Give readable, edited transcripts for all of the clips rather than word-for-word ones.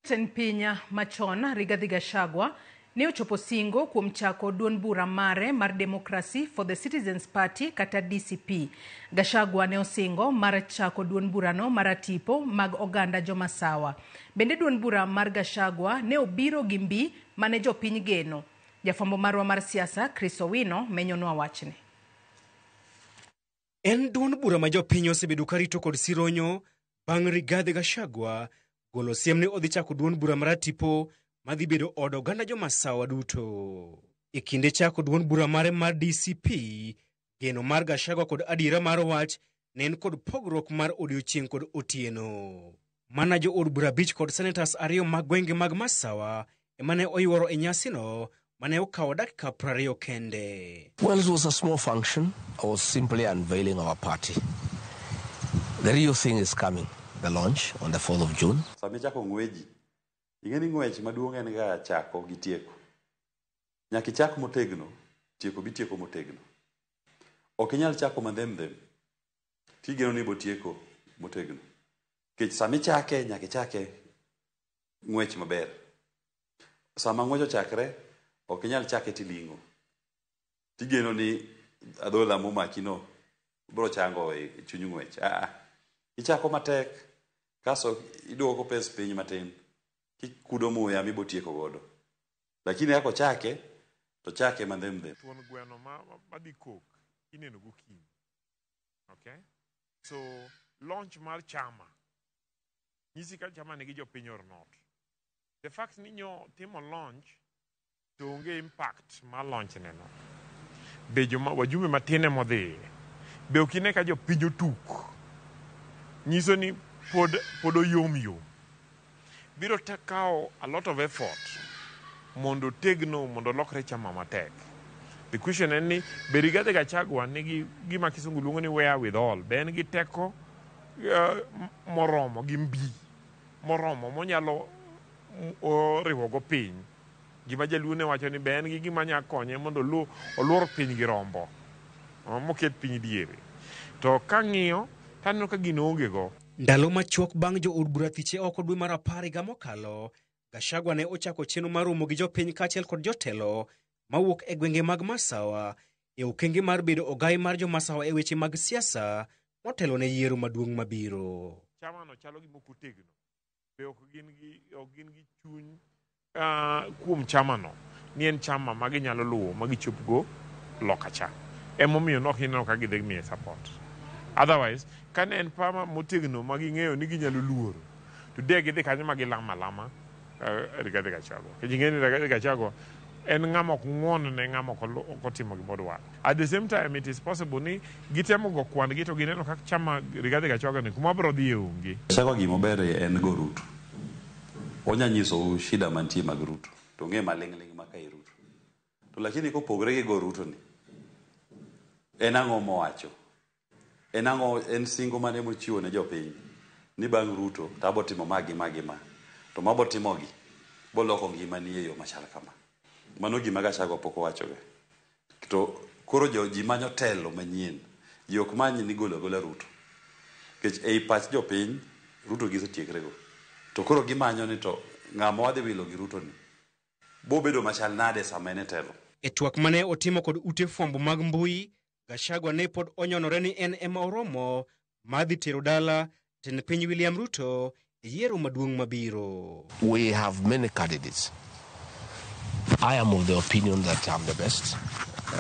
Pinya machon Rigathi Gachagua ne ochopo singo kuom chako duond bura mare mar Democracy for the Citizens Party kata DCP. Gachagua ne osingo mar chako duond burano mar tipo mag oganda jomasawa. Bende duond bura mar Gachagua ne obiro gi mbi mane jopiny geno. Jafwambo marwa mar siasa Chris Owino menyonwa wachni. En duond bura ma jopiny osebedo karito kod sironyo bang' Rigathi Gachagua golo siem ni odhi chako duond bura mar tipo madhi bedo od oganda jomasawa duto. E kinde chako duond bura mare mar DCP, geno mar Gachagua kod adiera mar wach ne en kod pogruok mar odiochieng' kod otieno. Mana jo od bura bich kod senators ariyo mag gwenge mag Masawa emane oyuoro e nyasino mane okawo dakika 20 kende. Well, it was a small function. I was simply unveiling our party. The real thing is coming. The launch on the 4th of June. Sami chako ngweji. Ingeni ngwech maduong' en ga chako gi tieko. Nyaki chako motegno, tieko bi tieko motegno. Ok inyal chako mandhem. Tigeno ni bo tieko motegno. Kech sami chake nyaki chake ngwech maber. Sama ngwecho chakre, ok inyal chake tilingo. Tigeno ni adhola momakino bro chango e chuny ngwech. Ichako matek. Kaso iduoko pes piny matin kikudo muya mibo tieko godo, lakini yako chake to chake mandhem. Tuon gweno madhi kok ineno gokinyi. Okay, so launch mar chama nyisi ka chama nigi jopiny or not. The fact ni nyo timo launch to onge impact mar launch neno be wajumbe matine modhi be okine ka jopiny otuk nyiso ni pod oyom. Biro takao a lot of effort mondo tegno mondo lokre chama matek. The question en ni Rigathi Gachagua nigi gima kisungu luongo ni wherewithal. Ben gi teko moromo gi mbi moromo monyalo riwo go piny. Gima jaluone wacho ni ben gi gima nya konye mondo oluor piny gi rombo. Moket piny diere. To kang'iyo taneno ka gino onge go. Ndalo machuok bang' jo od bura thiche oko dwe mar 10 mokalo, Gachagua ne ochako chenro mar romo gi jopiny kaachiel kod jotelo mawuok e gwenge mag Masawa e okenge mar bedo ogai mar jomasawa e weche mag siasa motelo ne yiero maduong' mabiro. Chama no chalo gi mokutegno. Be ok gin gi chuny kuom chama no. Ni en chama ma ginyalo luwo ma gichopgo loka cha. Emomiyo nok hineno ka gidhi miye support. Otherwise, kan en pama motegno maging'eyo ni ginyalo luoro. Today gidhi kanyo magilama Rigathi Gachagua. Kejingeni Rigathi Gachagua en ng'ama ok ng'uon ne ng'ama ok otimo gimodwaro. At the same time, it is possible ni gitemo go kwandgi to gineno kaka chama Rigathi Gachagua ni kuma bro dhi onge. Gachagua gimober en go Ruto. Onya nyiso shida mantie mag Ruto. To ng'e maling'ling maka i Ruto. To lakini kopogre gi go Ruto ni. En ang'o mowacho? En singo mane mochiwo ne jopiny ni bang' Ruto tabo timo magi. To mabo timogi boloko ngima ni e yo machal kama. Mano gima Gachagua pok owacho ga. To koro ji manyo telo manyien. Ji ok manyi ni gola Ruto. Kech ei pach jopiny Ruto gisetiekre go. To koro gimanyo ni to ng'ama wadhi wilo gi Ruto ni bo bedo machal nade sama en telo. E twak mane otimo kod ute fwambo mag mbui, Gachagua ne pod onyonore ni en ema oromo madhi tero dala tend piny William Ruto e yiero maduong' mabiro. We have many candidates. I am of the opinion that I'm the best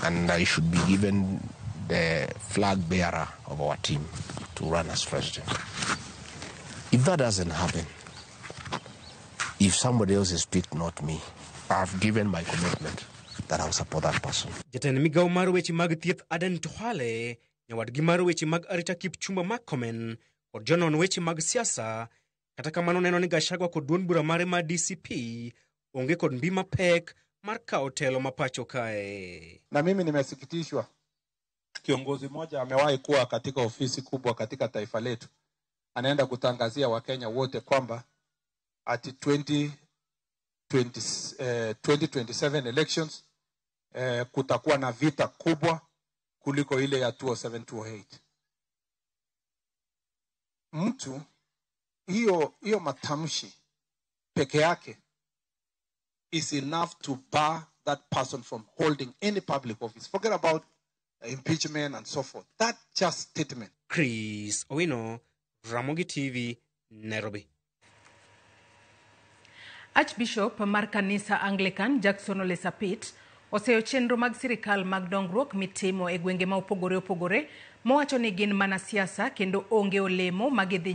and I should be given the flag bearer of our team to run as president. If that doesn't happen, if somebody else is picked, not me, I've given my commitment that I'll support that person. Jatend migao mar weche mag thieth Aden Duale, nyawadgi mar weche mag arita Kipchumba Murkomen, kod jonon weche mag siasa, kata kamano neno ni Gachagua kod duond bura mare mar DCP onge kod mbi mapek mar kawo telo mapacho kae. Na mimi nimesikitishwa. Kiongozi mmoja amewahi kuwa katika ofisi kubwa katika taifa letu. Anaenda kutangazia Wakenya wote kwamba at 2027 elections kutakuwa na vita kubwa kuliko ile ya 2007-2008. Mtu hiyo matamshi peke yake is enough to bar that person from holding any public office. Forget about impeachment and so forth. That just statement. Chris Owino, Ramogi TV, Nairobi. Archbishop mar kanisa Anglican Jackson Ole Sapit oseyo chenro mag sirikal mag dongruok mitimo e gwenge ma opogore mowacho ni gin mana siasa kendo onge olemo magidhi